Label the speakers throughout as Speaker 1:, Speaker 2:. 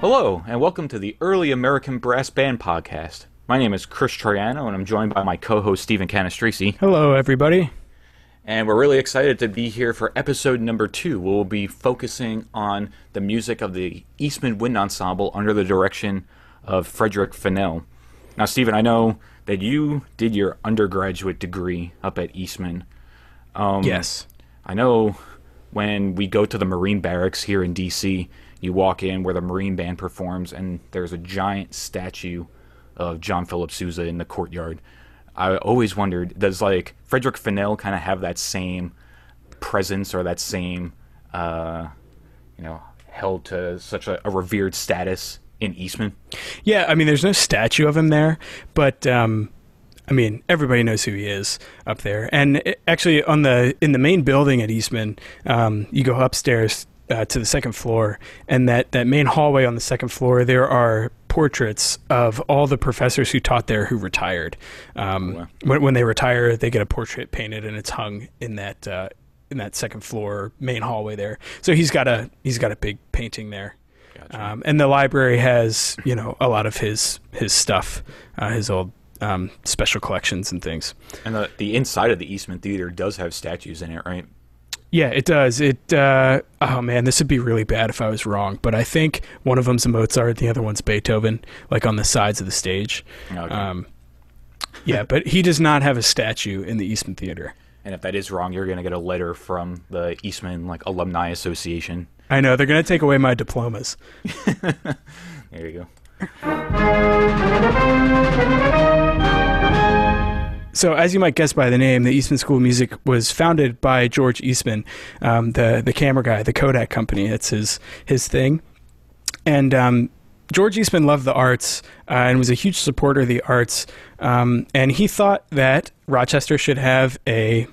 Speaker 1: Hello, and welcome to the Early American Brass Band Podcast. My name is Chris Troiano, and I'm joined by my co-host Stephen Canestrisi.
Speaker 2: Hello, everybody.
Speaker 1: And we're really excited to be here for episode number 2. We'll be focusing on the music of the Eastman Wind Ensemble under the direction of Frederick Fennell. Now, Stephen, I know that you did your undergraduate degree up at Eastman.
Speaker 2: Yes.
Speaker 1: I know when we go to the Marine Barracks here in D.C., you walk in where the Marine Band performs, and there's a giant statue of John Philip Sousa in the courtyard. I always wondered, does Frederick Fennell kind of have that same presence or that same, held to such a revered status in Eastman?
Speaker 2: Yeah, I mean, there's no statue of him there, but everybody knows who he is up there. And actually, in the main building at Eastman, you go upstairs to the second floor, and that main hallway on the second floor, there are portraits of all the professors who taught there who retired. When they retire, they get a portrait painted, and it's hung in that second floor main hallway there. So he's got a big painting there.
Speaker 1: Gotcha.
Speaker 2: And the library has a lot of his stuff, his old special collections and things.
Speaker 1: And the inside of the Eastman Theater does have statues in it, right?
Speaker 2: Yeah, it does. Oh man, this would be really bad if I was wrong, but I think one of them's a Mozart, the other one's Beethoven, on the sides of the stage.
Speaker 1: Okay.
Speaker 2: Yeah, but he does not have a statue in the Eastman Theater.
Speaker 1: And if that is wrong, you're going to get a letter from the Eastman Alumni Association.
Speaker 2: I know, they're going to take away my diplomas.
Speaker 1: There you go.
Speaker 2: So, as you might guess by the name, the Eastman School of Music was founded by George Eastman, the camera guy, the Kodak company. It's his thing. And George Eastman loved the arts and was a huge supporter of the arts. And he thought that Rochester should have a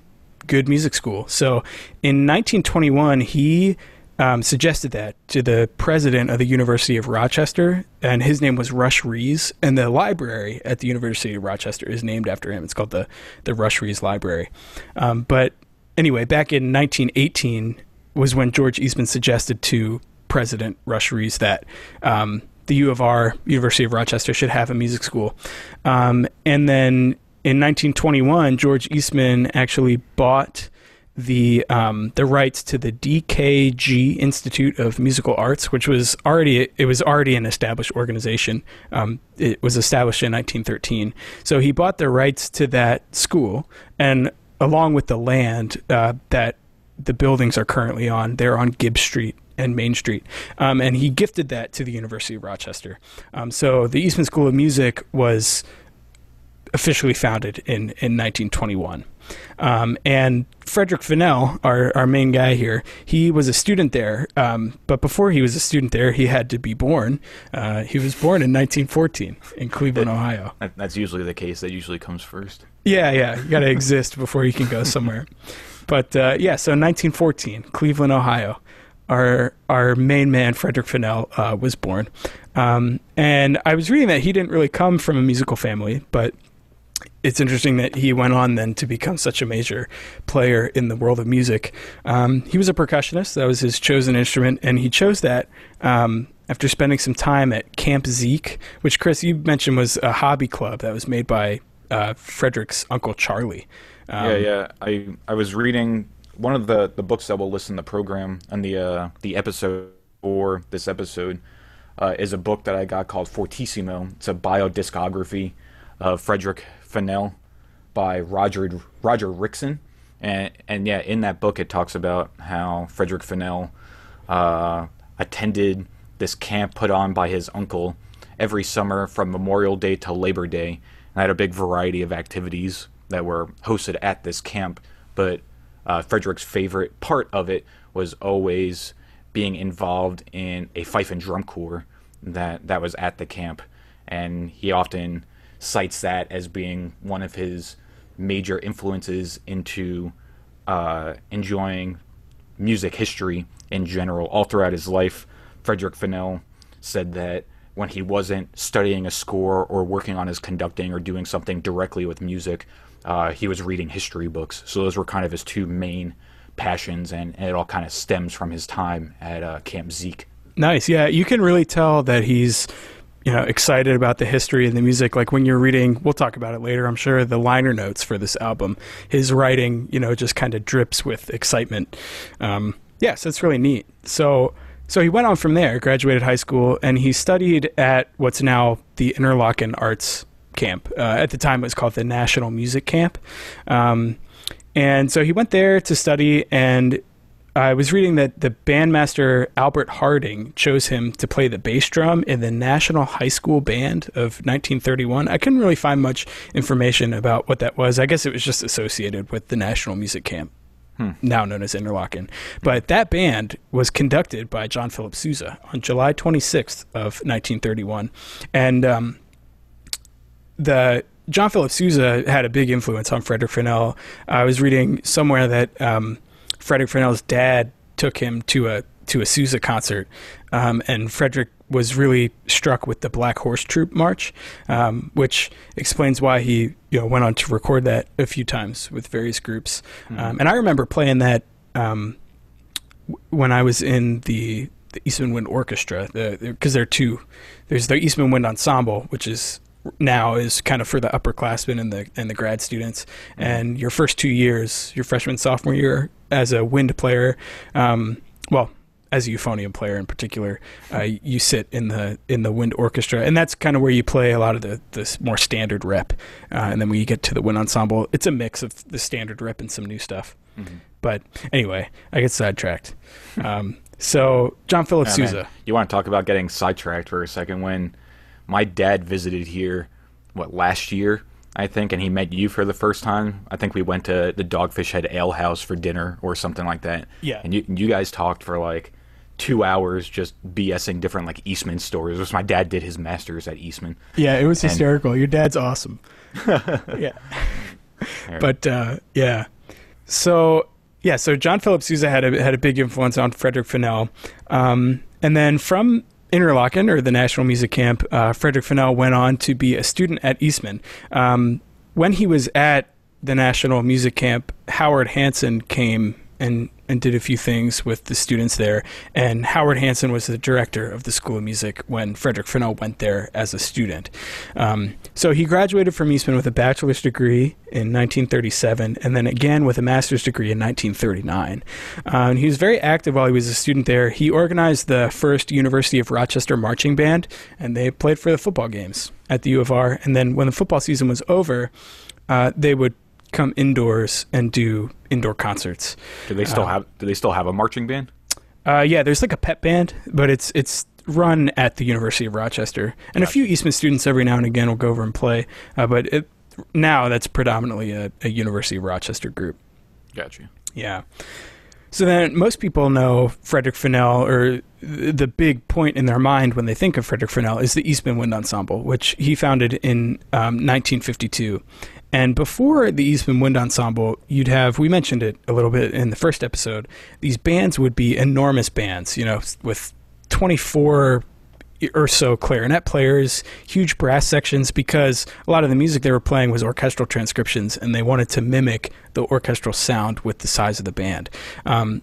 Speaker 2: good music school. So, in 1921, he suggested that to the president of the University of Rochester, and his name was Rush Rees, and the library at the University of Rochester is named after him. It's called the Rush Rees Library. But anyway, back in 1918 was when George Eastman suggested to President Rush Rees that the U of R, University of Rochester, should have a music school. And then in 1921, George Eastman actually bought the rights to the DKG Institute of Musical Arts, which was already an established organization. It was established in 1913. So he bought the rights to that school, and along with the land that the buildings are currently on, they're on Gibbs Street and Main Street, and he gifted that to the University of Rochester. So the Eastman School of Music was officially founded in 1921. And Frederick Fennell, our main guy here, he was a student there. But before he was a student there, he had to be born. He was born in 1914 in Cleveland, Ohio.
Speaker 1: That's usually the case. That usually comes first.
Speaker 2: Yeah. You got to exist before you can go somewhere. But so 1914, Cleveland, Ohio, our main man, Frederick Fennell, was born. And I was reading that he didn't really come from a musical family, but it's interesting that he went on then to become such a major player in the world of music. He was a percussionist. That was his chosen instrument, and he chose that after spending some time at Camp Zeke, which, Chris, you mentioned was a hobby club that was made by Frederick's Uncle Charlie.
Speaker 1: I was reading one of the books that we'll list in the program, and the episode for this episode is a book that I got called Fortissimo. It's a biodiscography of Frederick Fennell by Roger Rickson, and in that book it talks about how Frederick Fennell attended this camp put on by his uncle every summer from Memorial Day to Labor Day, and had a big variety of activities that were hosted at this camp. But Frederick's favorite part of it was always being involved in a fife and drum corps that was at the camp, and he often cites that as being one of his major influences into enjoying music history in general. All throughout his life, Frederick Fennell said that when he wasn't studying a score or working on his conducting or doing something directly with music, he was reading history books. So those were kind of his two main passions, and it all kind of stems from his time at Camp Zeke.
Speaker 2: Nice. Yeah, you can really tell that he's, excited about the history and the music. Like when you're reading, we'll talk about it later, I'm sure, the liner notes for this album, his writing, just kind of drips with excitement. So it's really neat. So he went on from there, graduated high school, and he studied at what's now the Interlochen Arts Camp. At the time, it was called the National Music Camp. And so he went there to study, and I was reading that the bandmaster Albert Harding chose him to play the bass drum in the National High School Band of 1931. I couldn't really find much information about what that was. I guess it was just associated with the National Music Camp, now known as Interlochen. But that band was conducted by John Philip Sousa on July 26th of 1931. And the John Philip Sousa had a big influence on Frederick Fennell. I was reading somewhere that Frederick Fennell's dad took him to a Sousa concert, and Frederick was really struck with the Black Horse Troop March, which explains why he went on to record that a few times with various groups. And I remember playing that when I was in the Eastman Wind Orchestra, because there are two. There's the Eastman Wind Ensemble, which is kind of for the upperclassmen and the grad students, and your first 2 years, your freshman, sophomore year, as a wind player, as a euphonium player in particular, you sit in the wind orchestra, and that's kind of where you play a lot of the more standard rep, and then when you get to the wind ensemble, it's a mix of the standard rep and some new stuff. But anyway, I get sidetracked. So John Philip Sousa.
Speaker 1: Man, you want to talk about getting sidetracked for a second? When my dad visited here, last year, I think, and he met you for the first time. I think we went to the Dogfish Head Ale House for dinner or something like that.
Speaker 2: Yeah.
Speaker 1: And you guys talked for 2 hours just BSing different Eastman stories, which my dad did his master's at Eastman.
Speaker 2: Yeah, it was hysterical. Your dad's awesome. Yeah. But So John Philip Sousa had a big influence on Frederick Fennell. And then from Interlochen, or the National Music Camp, Frederick Fennell went on to be a student at Eastman. When he was at the National Music Camp, Howard Hanson came and did a few things with the students there, and Howard Hanson was the director of the School of Music when Frederick Fennell went there as a student. So he graduated from Eastman with a bachelor's degree in 1937, and then again with a master's degree in 1939. And he was very active while he was a student there. He organized the first University of Rochester marching band, and they played for the football games at the U of R. And then when the football season was over, they would come indoors and do indoor concerts.
Speaker 1: Do they still have a marching band?
Speaker 2: Yeah, there's a pep band, but it's run at the University of Rochester, and a few Eastman students every now and again will go over and play. But now that's predominantly a University of Rochester group.
Speaker 1: Gotcha.
Speaker 2: Yeah. So then most people know Frederick Fennell, or the big point in their mind when they think of Frederick Fennell is the Eastman Wind Ensemble, which he founded in 1952. And before the Eastman Wind Ensemble, you'd have, we mentioned it a little bit in the first episode, these bands would be enormous bands, with 24 or so clarinet players, huge brass sections, because a lot of the music they were playing was orchestral transcriptions, and they wanted to mimic the orchestral sound with the size of the band.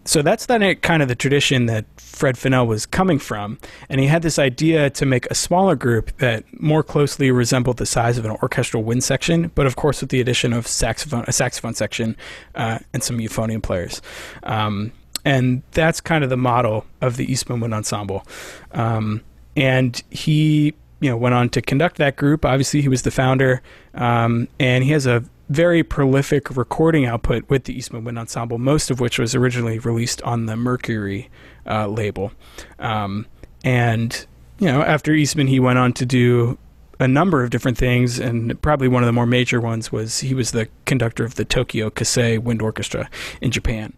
Speaker 2: So that's kind of the tradition that Fred Fennell was coming from, and he had this idea to make a smaller group that more closely resembled the size of an orchestral wind section, but of course with the addition of a saxophone section, and some euphonium players. And that's kind of the model of the Eastman Wind Ensemble. And he, went on to conduct that group. Obviously, he was the founder, and he has a very prolific recording output with the Eastman Wind Ensemble, most of which was originally released on the Mercury label. And, after Eastman, he went on to do a number of different things, and probably one of the more major ones was he was the conductor of the Tokyo Kasei Wind Orchestra in Japan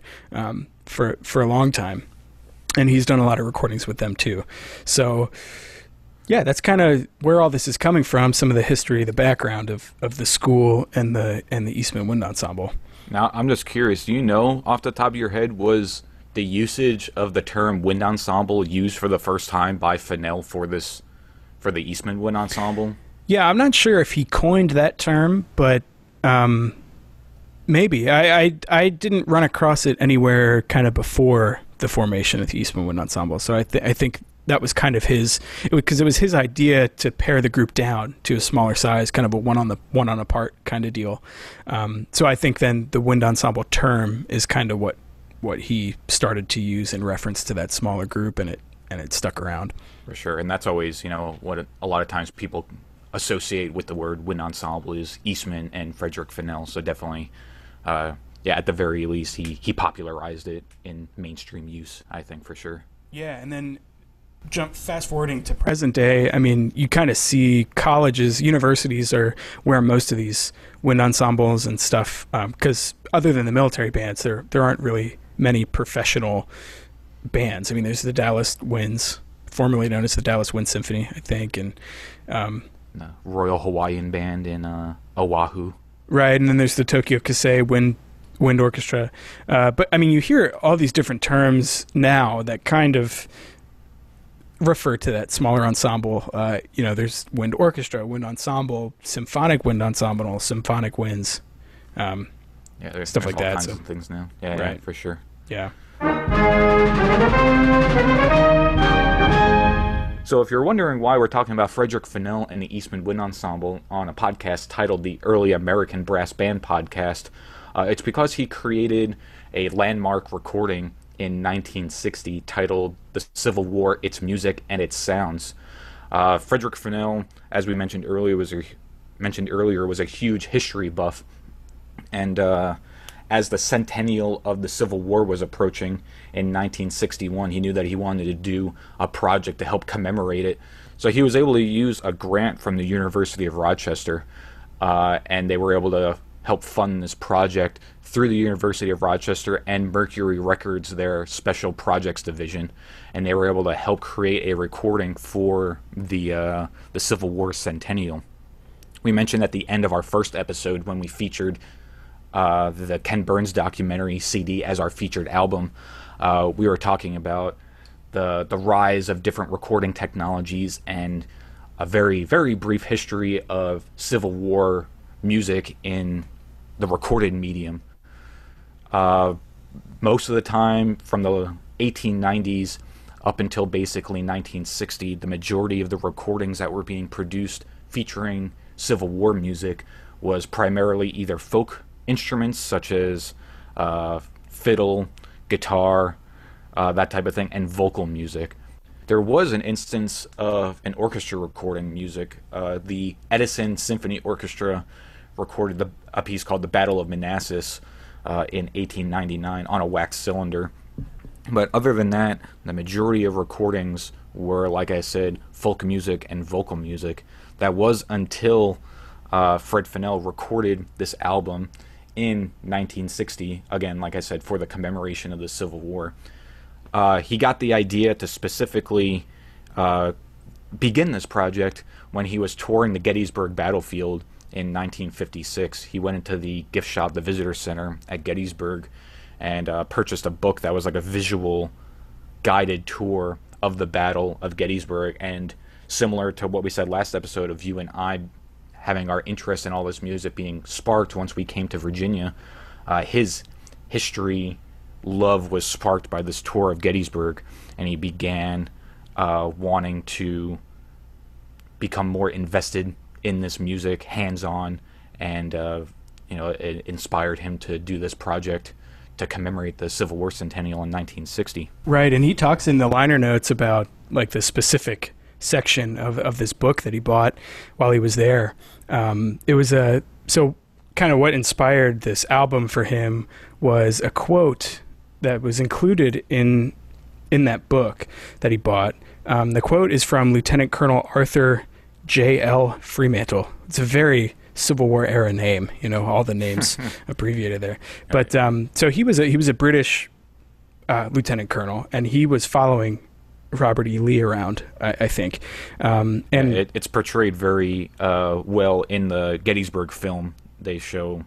Speaker 2: for a long time. And he's done a lot of recordings with them too. So, yeah, that's kind of where all this is coming from. Some of the history, the background of the school and the Eastman Wind Ensemble.
Speaker 1: Now, I'm just curious. Do you know off the top of your head, was the usage of the term wind ensemble used for the first time by Fennell for the Eastman Wind Ensemble?
Speaker 2: Yeah, I'm not sure if he coined that term, but maybe. I didn't run across it anywhere kind of before the formation of the Eastman Wind Ensemble. So I think that was kind of his, because it was his idea to pare the group down to a smaller size, kind of a one on a part kind of deal. So I think then the wind ensemble term is kind of what he started to use in reference to that smaller group, and it stuck around.
Speaker 1: For sure, and that's always, what a lot of times people associate with the word wind ensemble is Eastman and Frederick Fennell. So definitely, at the very least, he popularized it in mainstream use, I think, for sure.
Speaker 2: Yeah, and then fast forwarding to present day, I mean, you kind of see colleges, universities are where most of these wind ensembles and stuff, because other than the military bands, there aren't really many professional bands. I mean, there's the Dallas Winds, formerly known as the Dallas Wind Symphony, I think, and
Speaker 1: the Royal Hawaiian Band in Oahu.
Speaker 2: Right, and then there's the Tokyo Kasei Wind Orchestra. But, I mean, you hear all these different terms now that kind of refer to that smaller ensemble. There's wind orchestra, wind ensemble, symphonic wind ensemble, symphonic winds.
Speaker 1: There's
Speaker 2: stuff like
Speaker 1: all
Speaker 2: that.
Speaker 1: Kinds of things now. Yeah,
Speaker 2: right.
Speaker 1: For sure.
Speaker 2: Yeah.
Speaker 1: So if you're wondering why we're talking about Frederick Fennell and the Eastman Wind Ensemble on a podcast titled the Early American Brass Band Podcast, it's because he created a landmark recording in 1960 titled The Civil War, Its Music and Its Sounds. Frederick Fennell, as we mentioned earlier, was a huge history buff, and as the centennial of the Civil War was approaching in 1961, he knew that he wanted to do a project to help commemorate it. So he was able to use a grant from the University of Rochester, and they were able to help fund this project through the University of Rochester and Mercury Records, their special projects division, and they were able to help create a recording for the Civil War centennial. We mentioned at the end of our first episode when we featured the Ken Burns documentary CD as our featured album, we were talking about the rise of different recording technologies and a very, very brief history of Civil War music in the recorded medium. Most of the time, from the 1890s up until basically 1960, the majority of the recordings that were being produced featuring Civil War music was primarily either folk instruments such as fiddle, guitar, that type of thing, and vocal music. There was an instance of an orchestra recording music. The Edison Symphony Orchestra recorded a piece called The Battle of Manassas in 1899 on a wax cylinder. But other than that, the majority of recordings were, like I said, folk music and vocal music. That was until Fred Fennell recorded this album in 1960, again, like I said, for the commemoration of the Civil War. He got the idea to specifically begin this project when he was touring the Gettysburg battlefield in 1956. He went into the gift shop, the Visitor Center at Gettysburg, and purchased a book that was like a visual guided tour of the Battle of Gettysburg. And similar to what we said last episode of you and I having our interest in all this music being sparked once we came to Virginia, his history love was sparked by this tour of Gettysburg, and he began wanting to become more invested in this music, hands-on, and it inspired him to do this project to commemorate the Civil War centennial in 1960.
Speaker 2: Right, and he talks in the liner notes about like the specific section of this book that he bought while he was there. It was so kind of what inspired this album for him was a quote that was included in that book that he bought. The quote is from Lieutenant Colonel Arthur J.L. Fremantle. It's a very Civil War era name, all the names abbreviated there. But so he was a British lieutenant colonel, and he was following Robert E. Lee around, I think. And
Speaker 1: it's portrayed very well in the Gettysburg film. They show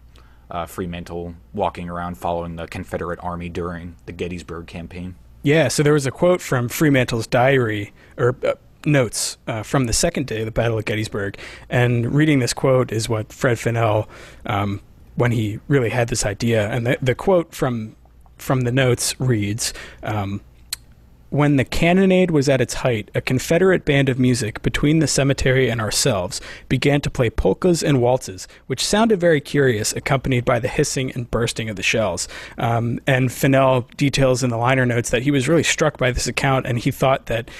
Speaker 1: Fremantle walking around following the Confederate Army during the Gettysburg campaign.
Speaker 2: Yeah, so there was a quote from Fremantle's diary, or notes from the second day of the Battle of Gettysburg, and reading this quote is what Fred Fennell, when he really had this idea, and the quote from the notes reads, when the cannonade was at its height, a Confederate band of music between the cemetery and ourselves began to play polkas and waltzes, which sounded very curious, accompanied by the hissing and bursting of the shells. And Fennell details in the liner notes that he was really struck by this account, and he thought that,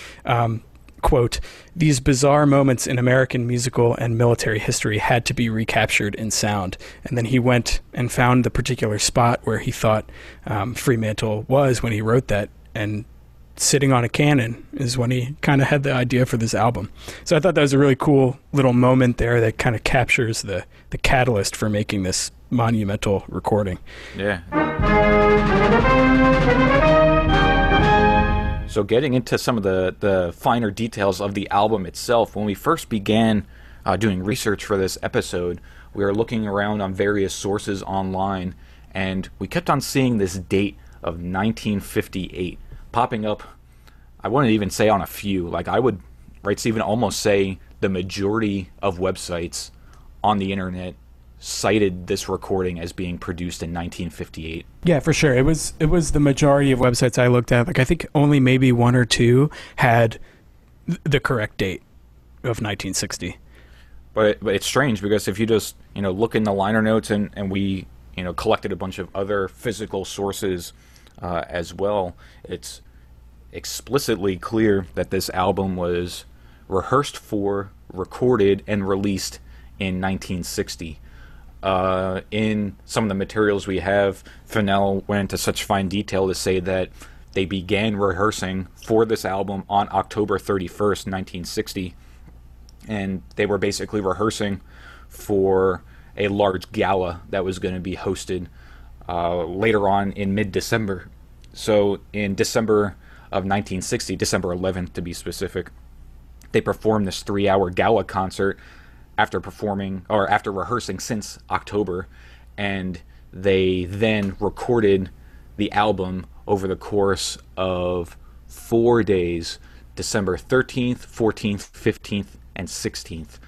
Speaker 2: quote, these bizarre moments in American musical and military history had to be recaptured in sound. And then he went and found the particular spot where he thought Fremantle was when he wrote that, and sitting on a cannon is when he kind of had the idea for this album. So I thought that was a really cool little moment there that kind of captures the catalyst for making this monumental recording.
Speaker 1: Yeah. So getting into some of the finer details of the album itself, when we first began doing research for this episode, we were looking around on various sources online, and we kept on seeing this date of 1958 popping up. I wouldn't even say on a few. Like, I would, right, Stephen, almost say the majority of websites on the internet cited this recording as being produced in 1958.
Speaker 2: Yeah, for sure. It was the majority of websites I looked at. Like, I think only maybe one or two had the correct date of 1960.
Speaker 1: But it's strange, because if you just, look in the liner notes, and we, collected a bunch of other physical sources as well, it's explicitly clear that this album was rehearsed for, recorded, and released in 1960. In some of the materials we have, Fennell went into such fine detail to say that they began rehearsing for this album on October 31st, 1960, and they were basically rehearsing for a large gala that was going to be hosted later on in mid-December. So in December of 1960, December 11th to be specific, they performed this 3-hour gala concert after rehearsing since October, and they then recorded the album over the course of 4 days, December 13th, 14th, 15th, and 16th.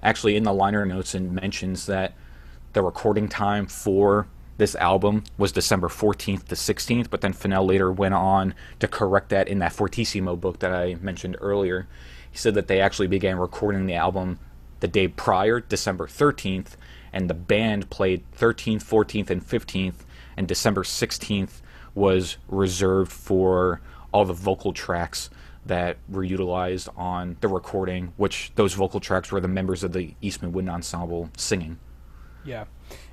Speaker 1: Actually, in the liner notes, it mentions that the recording time for this album was December 14th to 16th, but then Fennell later went on to correct that in that Fortissimo book that I mentioned earlier. He said that they actually began recording the album the day prior, December 13th, and the band played 13th, 14th, and 15th, and December 16th was reserved for all the vocal tracks that were utilized on the recording, which those vocal tracks were the members of the Eastman Wind Ensemble singing.
Speaker 2: Yeah.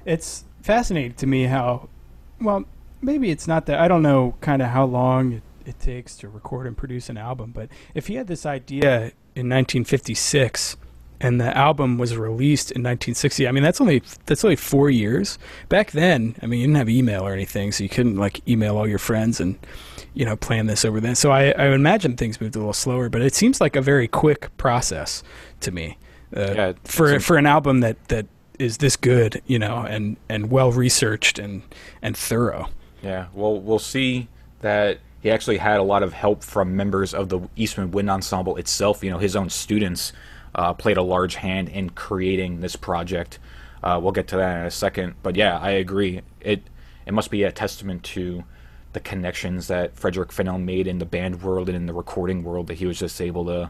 Speaker 2: It's fascinating to me how, well, maybe it's not that, I don't know kind of how long it takes to record and produce an album, but if he had this idea in 1956 and the album was released in 1960, I mean, that's only 4 years. Back then, I mean, you didn't have email or anything, so you couldn't like email all your friends and, plan this over then. So I imagine things moved a little slower, but it seems like a very quick process to me for an album that is this good, and well researched and thorough.
Speaker 1: Yeah, well, we'll see that he actually had a lot of help from members of the Eastman Wind Ensemble itself. His own students played a large hand in creating this project. We'll get to that in a second. But yeah, I agree. It must be a testament to the connections that Frederick Fennell made in the band world and in the recording world that he was just able to,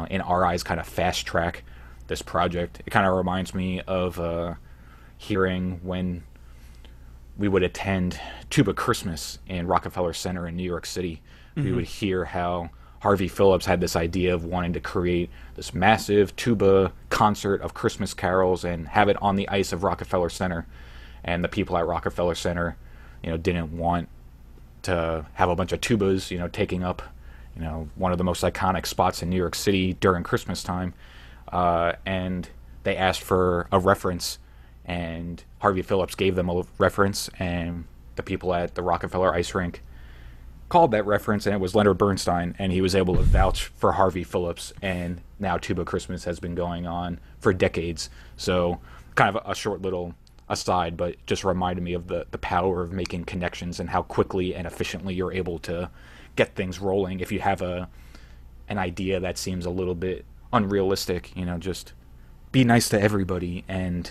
Speaker 1: in our eyes, kind of fast track this project. It kind of reminds me of hearing when we would attend Tuba Christmas in Rockefeller Center in New York City. Mm-hmm. We would hear how Harvey Phillips had this idea of wanting to create this massive tuba concert of Christmas carols and have it on the ice of Rockefeller Center. And the people at Rockefeller Center, didn't want to have a bunch of tubas, taking up, one of the most iconic spots in New York City during Christmas time. And they asked for a reference, and Harvey Phillips gave them a reference, and the people at the Rockefeller Ice Rink called that reference, and it was Leonard Bernstein, and he was able to vouch for Harvey Phillips, and now Tuba Christmas has been going on for decades. So kind of a short little aside, but just reminded me of the power of making connections and how quickly and efficiently you're able to get things rolling if you have an idea that seems a little bit unrealistic. Just be nice to everybody, and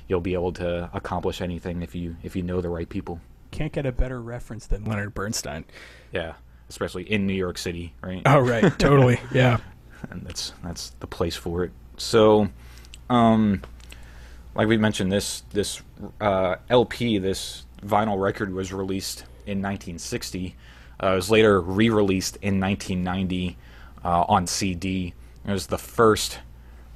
Speaker 1: you'll be able to accomplish anything if you know the right people.
Speaker 2: Can't get a better reference than Leonard Bernstein.
Speaker 1: Yeah, especially in New York City, right?
Speaker 2: Oh, right. Totally. Yeah.
Speaker 1: And that's the place for it. So, like we mentioned, this LP, this vinyl record, was released in 1960. It was later re-released in 1990 on CD. It was the first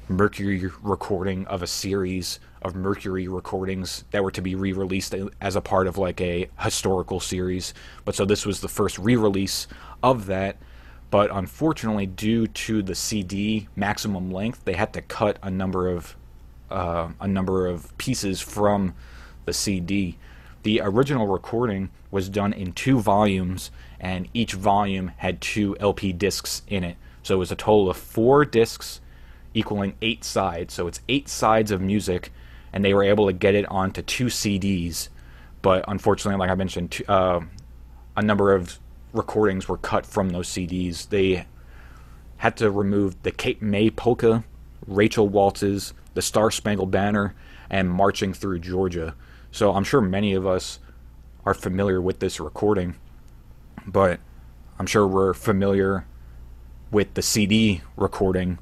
Speaker 1: Mercury recording of a series of Mercury recordings that were to be re-released as a part of like a historical series. But so this was the first re-release of that. But unfortunately, due to the CD maximum length, they had to cut a number of pieces from the CD. The original recording was done in 2 volumes, and each volume had 2 LP discs in it. So it was a total of 4 discs equaling 8 sides. So it's 8 sides of music, and they were able to get it onto 2 CDs. But unfortunately, like I mentioned, a number of recordings were cut from those CDs. They had to remove the Cape May Polka, Rachel Waltzes, the Star Spangled Banner, and Marching Through Georgia. So I'm sure many of us are familiar with this recording, but I'm sure we're familiar with the CD recording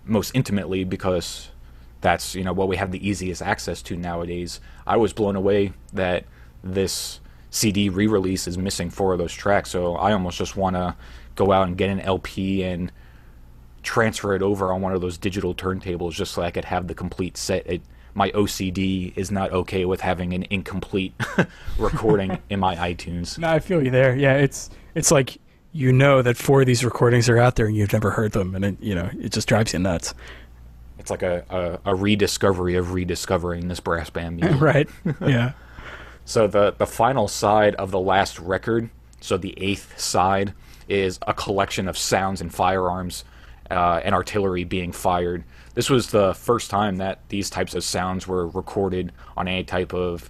Speaker 1: most intimately because that's, what we have the easiest access to nowadays. I was blown away that this CD re-release is missing 4 of those tracks, so I almost just want to go out and get an LP and transfer it over on one of those digital turntables just so I could have the complete set. My OCD is not okay with having an incomplete recording in my iTunes.
Speaker 2: No, I feel you there. Yeah, it's like that 4 of these recordings are out there and you've never heard them, and it just drives you nuts.
Speaker 1: It's like a rediscovery of rediscovering this brass band music.
Speaker 2: Right. Yeah.
Speaker 1: So the final side of the last record, so the 8th side, is a collection of sounds and firearms and artillery being fired. This was the first time that these types of sounds were recorded on any type of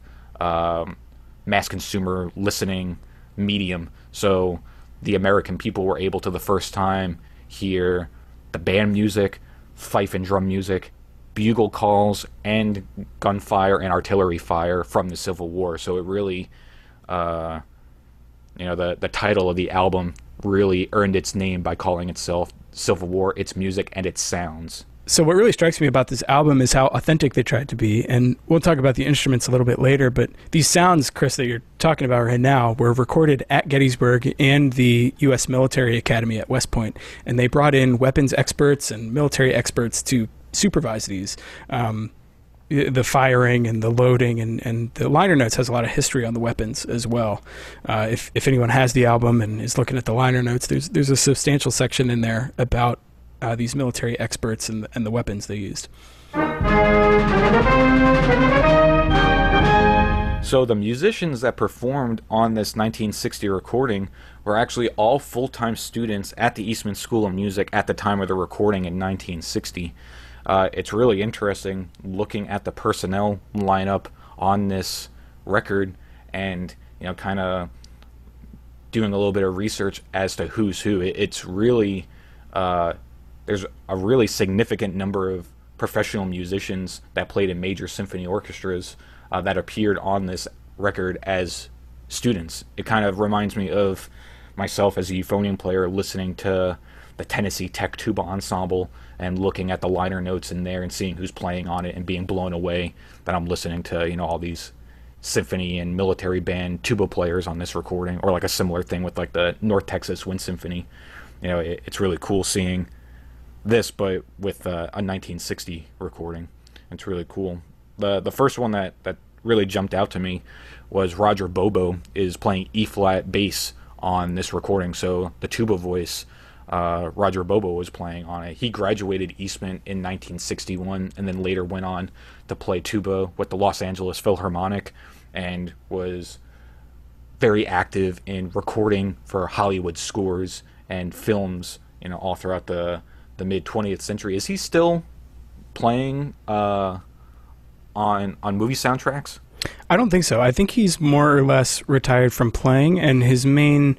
Speaker 1: mass consumer listening medium. So the American people were able to the first time hear the band music, fife and drum music, bugle calls, and gunfire and artillery fire from the Civil War. So it really, the title of the album really earned its name by calling itself Civil War, its music, and its sounds.
Speaker 2: So what really strikes me about this album is how authentic they tried to be, and we'll talk about the instruments a little bit later, but these sounds, Chris, that you're talking about right now were recorded at Gettysburg and the U.S. Military Academy at West Point, and they brought in weapons experts and military experts to supervise these. The firing and the loading, and the liner notes has a lot of history on the weapons as well. If anyone has the album and is looking at the liner notes, there's a substantial section in there about these military experts and the weapons they used.
Speaker 1: So the musicians that performed on this 1960 recording were actually all full-time students at the Eastman School of Music at the time of the recording in 1960. It's really interesting looking at the personnel lineup on this record and, kind of doing a little bit of research as to who's who. It's really, there's a really significant number of professional musicians that played in major symphony orchestras that appeared on this record as students. It kind of reminds me of myself as a euphonium player listening to the Tennessee Tech Tuba Ensemble and looking at the liner notes in there and seeing who's playing on it and being blown away that I'm listening to, all these symphony and military band tuba players on this recording, or like a similar thing with like the North Texas Wind Symphony. It's really cool seeing this, but with a 1960 recording. It's really cool. The first one that really jumped out to me was Roger Bobo is playing E-flat bass on this recording, so the tuba voice Roger Bobo was playing on it. He graduated Eastman in 1961 and then later went on to play tuba with the Los Angeles Philharmonic and was very active in recording for Hollywood scores and films, all throughout the mid-20th century. Is he still playing on movie soundtracks?
Speaker 2: I don't think so. I think he's more or less retired from playing, and his main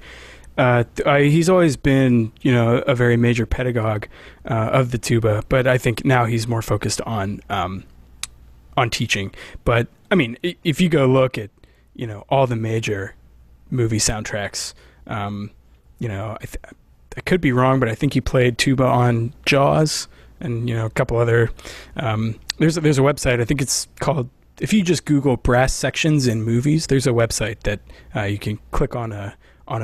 Speaker 2: he's always been, a very major pedagogue of the tuba, but I think now he's more focused on teaching. But I mean, if you go look at all the major movie soundtracks, I could be wrong, but I think he played tuba on Jaws, and a couple other. There's a website. I think it's called. If you just Google brass sections in movies, there's a website that you can click on a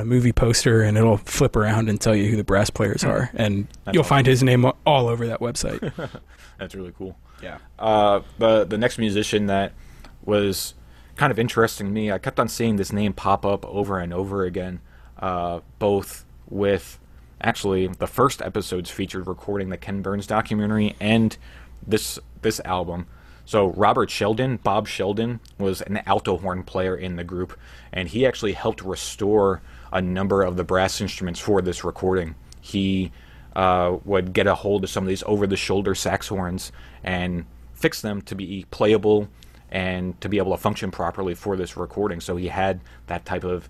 Speaker 2: movie poster, and it'll flip around and tell you who the brass players are, and you'll find his name all over that website.
Speaker 1: That's really cool.
Speaker 2: Yeah.
Speaker 1: The next musician that was kind of interesting to me, I kept on seeing this name pop up over and over again, both with actually the first episode's featured recording, the Ken Burns documentary, and this album. So Bob Sheldon, was an alto horn player in the group, and he actually helped restore a number of the brass instruments for this recording. He would get a hold of some of these over-the-shoulder sax horns and fix them to be playable and to be able to function properly for this recording. So he had that type of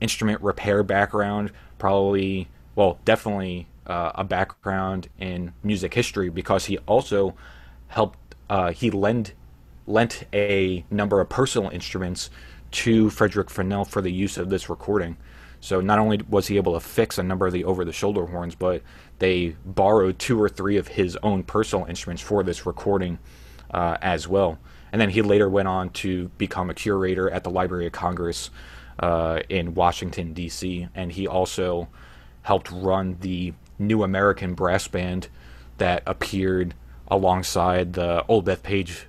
Speaker 1: instrument repair background, definitely a background in music history, because he also helped. He lent a number of personal instruments to Frederick Fennell for the use of this recording. So not only was he able to fix a number of the over-the-shoulder horns, but they borrowed 2 or 3 of his own personal instruments for this recording as well. And then he later went on to become a curator at the Library of Congress in Washington, D.C., and he also helped run the New American Brass Band that appeared alongside the Old Bethpage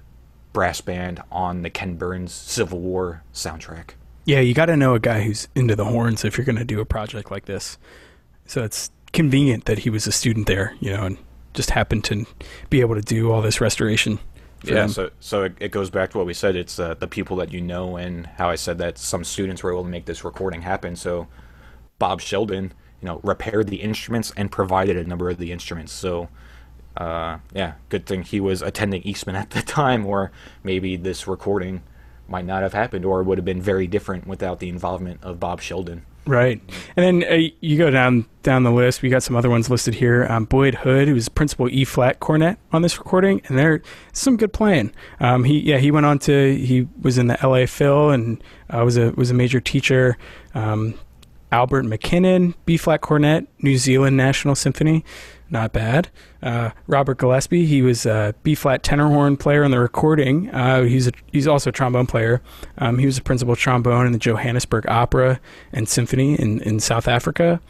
Speaker 1: Brass Band on the Ken Burns Civil War soundtrack.
Speaker 2: Yeah, you got to know a guy who's into the horns if you're going to do a project like this. So it's convenient that he was a student there, and just happened to be able to do all this restoration.
Speaker 1: Yeah, so it goes back to what we said. It's the people that you know, and how I said that some students were able to make this recording happen. So Bob Sheldon, repaired the instruments and provided a number of the instruments. So good thing he was attending Eastman at the time, or maybe this recording might not have happened, or it would have been very different without the involvement of Bob Sheldon.
Speaker 2: Right. And then you go down the list. We got some other ones listed here. Boyd Hood, who was principal E-flat cornet on this recording, and there's some good playing. He went on he was in the LA Phil and was a major teacher. Albert McKinnon, B-flat cornet, New Zealand National Symphony. Not bad. Robert Gillespie, he was a B-flat tenor horn player on the recording. He's also a trombone player. He was a principal trombone in the Johannesburg Opera and Symphony in South Africa.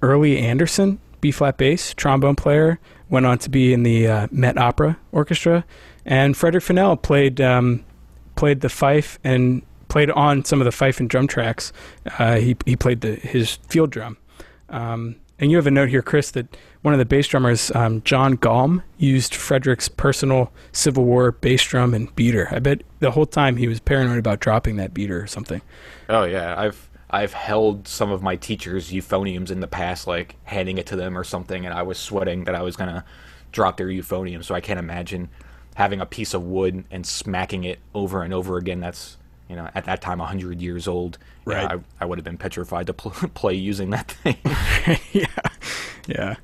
Speaker 2: Early Anderson, B-flat bass, trombone player, went on to be in the Met Opera Orchestra. And Frederick Fennell played the fife and played on some of the fife and drum tracks. He played his field drum. And you have a note here, Chris, that one of the bass drummers, John Galm, used Frederick's personal Civil War bass drum and beater. I bet the whole time he was paranoid about dropping that beater or something.
Speaker 1: Oh yeah, I've held some of my teachers' euphoniums in the past, like handing it to them or something, and I was sweating that I was gonna drop their euphonium. So I can't imagine having a piece of wood and smacking it over and over again. That's at that time 100 years old.
Speaker 2: Right.
Speaker 1: I would have been petrified to play using that thing.
Speaker 2: Yeah.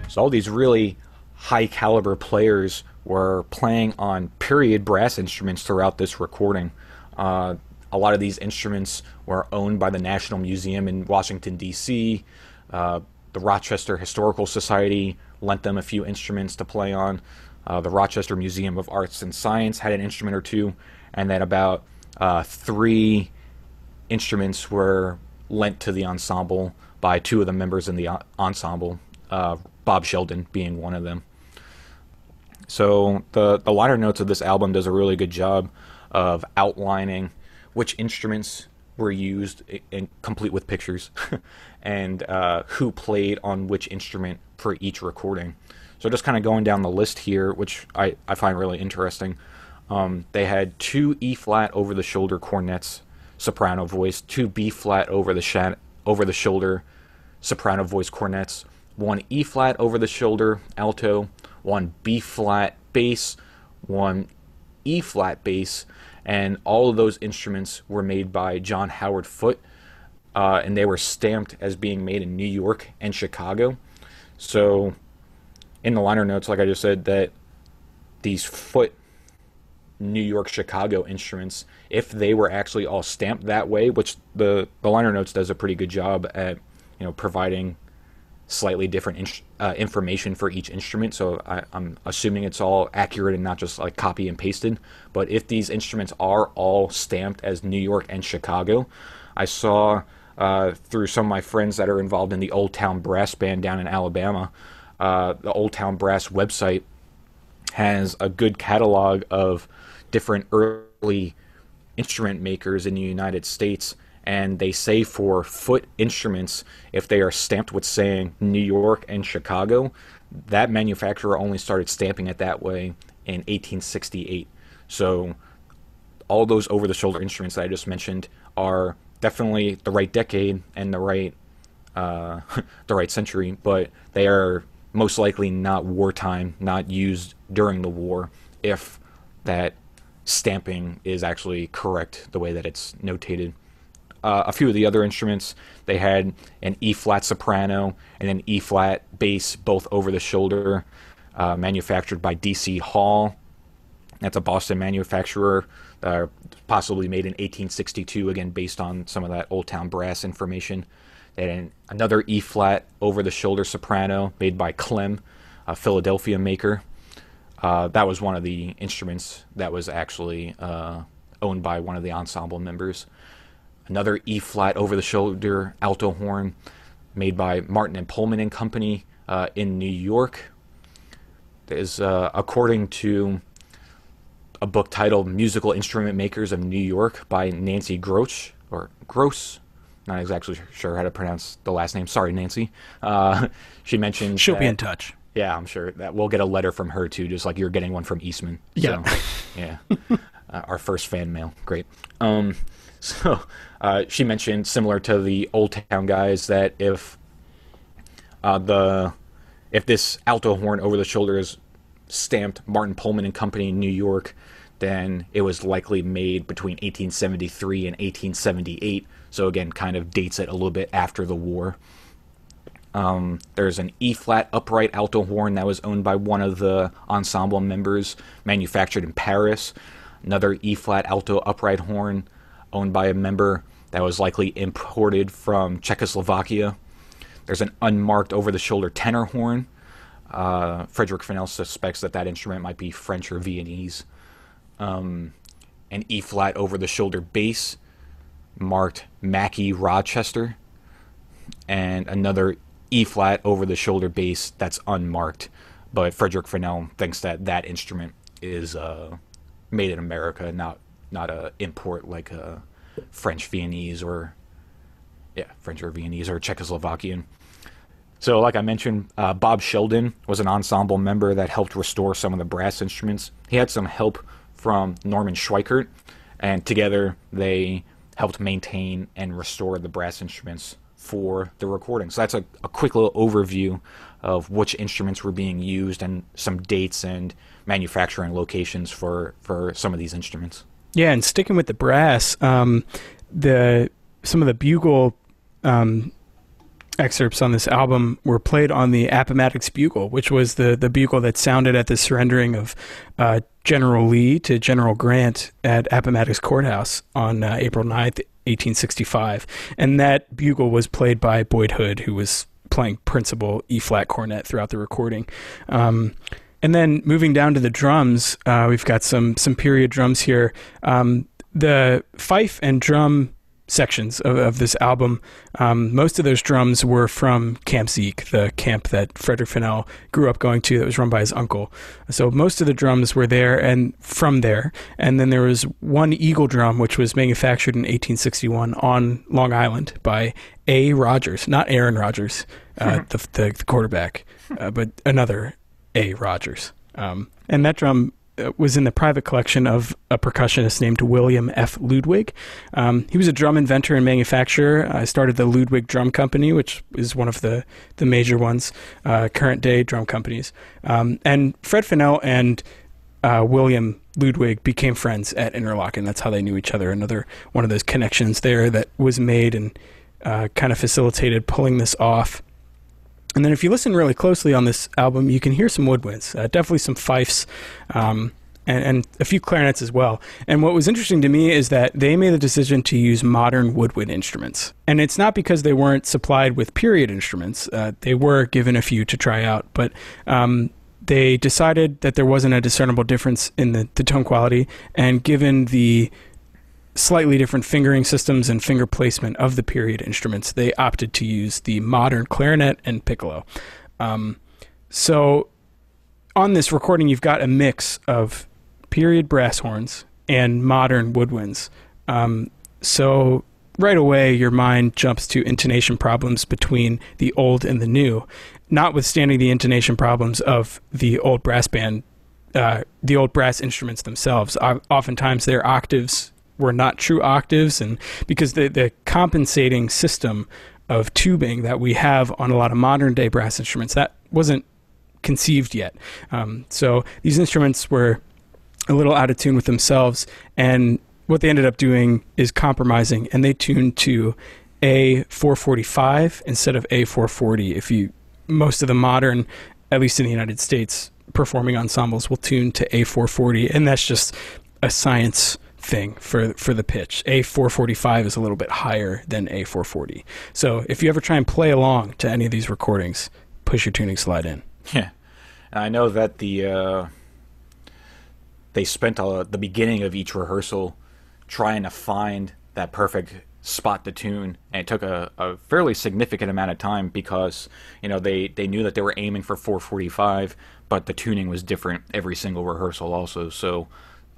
Speaker 1: So all these really high caliber players were playing on period brass instruments throughout this recording. A lot of these instruments were owned by the National Museum in Washington, D.C. The Rochester Historical Society lent them a few instruments to play on. The Rochester Museum of Arts and Science had an instrument or two, and then about 3 instruments were lent to the ensemble by 2 of the members in the ensemble, Bob Sheldon being one of them. So the liner notes of this album does a really good job of outlining which instruments were used, complete with pictures, and who played on which instrument for each recording. So just kind of going down the list here, which I find really interesting. They had 2 E-flat over-the-shoulder cornets, soprano voice, 2 B-flat over-the-shoulder soprano voice cornets, 1 E-flat over-the-shoulder alto, 1 B-flat bass, 1 E-flat bass, and all of those instruments were made by John Howard Foote, and they were stamped as being made in New York and Chicago. So in the liner notes, like I just said, that these Foote New York, Chicago instruments, if they were actually all stamped that way, which the liner notes does a pretty good job at, providing slightly different information for each instrument. So I'm assuming it's all accurate and not just like copy and pasted. But if these instruments are all stamped as New York and Chicago, I saw through some of my friends that are involved in the Old Town Brass Band down in Alabama, the Old Town Brass website has a good catalog of different early instrument makers in the United States, and they say for foot instruments, if they are stamped with saying New York and Chicago, that manufacturer only started stamping it that way in 1868. So all those over-the-shoulder instruments that I just mentioned are definitely the right decade and the right century, but they are most likely not wartime, not used during the war, if that stamping is actually correct the way that it's notated. A few of the other instruments, they had an E-flat soprano and an E-flat bass, both over the shoulder, manufactured by D.C. Hall. That's a Boston manufacturer, possibly made in 1862, again based on some of that Old Town Brass information. And another E-flat over-the-shoulder soprano made by Clem, a Philadelphia maker. That was one of the instruments that was actually owned by one of the ensemble members. Another E-flat over-the-shoulder alto horn made by Martin and Pullman and Company in New York. There's, according to a book titled Musical Instrument Makers of New York by Nancy Gross, not exactly sure how to pronounce the last name. Sorry, Nancy. She mentioned
Speaker 2: she'll be in touch.
Speaker 1: Yeah, I'm sure that we'll get a letter from her too, just like you're getting one from Eastman.
Speaker 2: Yeah.
Speaker 1: So, yeah. Our first fan mail. Great. So she mentioned, similar to the Old Town guys, that if this alto horn over the shoulder is stamped Martin Pullman and Company in New York, then it was likely made between 1873 and 1878. So again, kind of dates it a little bit after the war. There's an E-flat upright alto horn that was owned by one of the ensemble members, manufactured in Paris. Another E-flat alto upright horn owned by a member that was likely imported from Czechoslovakia. There's an unmarked over-the-shoulder tenor horn. Frederick Fennell suspects that instrument might be French or Viennese. An E-flat over-the-shoulder bass marked Mackey Rochester, and another E-flat over-the-shoulder bass that's unmarked, but Frederick Fennell thinks that instrument is made in America, not a import like a French or Viennese or Czechoslovakian. So like I mentioned, Bob Sheldon was an ensemble member that helped restore some of the brass instruments. He had some help from Norman Schweikert, and together they helped maintain and restore the brass instruments for the recordings. So that's a quick little overview of which instruments were being used and some dates and manufacturing locations for some of these instruments.
Speaker 2: Yeah, and sticking with the brass, some of the bugle excerpts on this album were played on the Appomattox bugle, which was the bugle that sounded at the surrendering of General Lee to General Grant at Appomattox Courthouse on April 9th, 1865. And that bugle was played by Boyd Hood, who was playing principal E-flat cornet throughout the recording. And then moving down to the drums, we've got some period drums here. The fife and drum sections of this album, most of those drums were from Camp Zeke, the camp that Frederick Fennell grew up going to that was run by his uncle. So most of the drums were there and from there. And then there was one eagle drum, which was manufactured in 1861 on Long Island by A. Rogers, not Aaron Rodgers, the quarterback, but another A. Rogers. And that drum was in the private collection of a percussionist named William F. Ludwig. He was a drum inventor and manufacturer. Started the Ludwig Drum Company, which is one of the major ones, current day drum companies. And Fred Fennell and William Ludwig became friends at Interlochen. That's how they knew each other. Another one of those connections there that was made and kind of facilitated pulling this off. And then if you listen really closely on this album, you can hear some woodwinds, definitely some fifes, and a few clarinets as well. And what was interesting to me is that they made the decision to use modern woodwind instruments. And it's not because they weren't supplied with period instruments. They were given a few to try out, but they decided that there wasn't a discernible difference in the tone quality, and given the slightly different fingering systems and finger placement of the period instruments, they opted to use the modern clarinet and piccolo. So on this recording, you've got a mix of period brass horns and modern woodwinds. So right away, your mind jumps to intonation problems between the old and the new, notwithstanding the intonation problems of the old brass band, the old brass instruments themselves. Oftentimes, their octaves were not true octaves, and because the compensating system of tubing that we have on a lot of modern day brass instruments, that wasn't conceived yet. So these instruments were a little out of tune with themselves, and what they ended up doing is compromising, and they tuned to A445 instead of A440. Most of the modern, at least in the United States, performing ensembles will tune to A440, and that's just a science thing for the pitch. A445 is a little bit higher than A440. So if you ever try and play along to any of these recordings, push your tuning slide in.
Speaker 1: Yeah, and I know that they spent the beginning of each rehearsal trying to find that perfect spot to tune, and it took a fairly significant amount of time because they knew that they were aiming for 445, but the tuning was different every single rehearsal also. So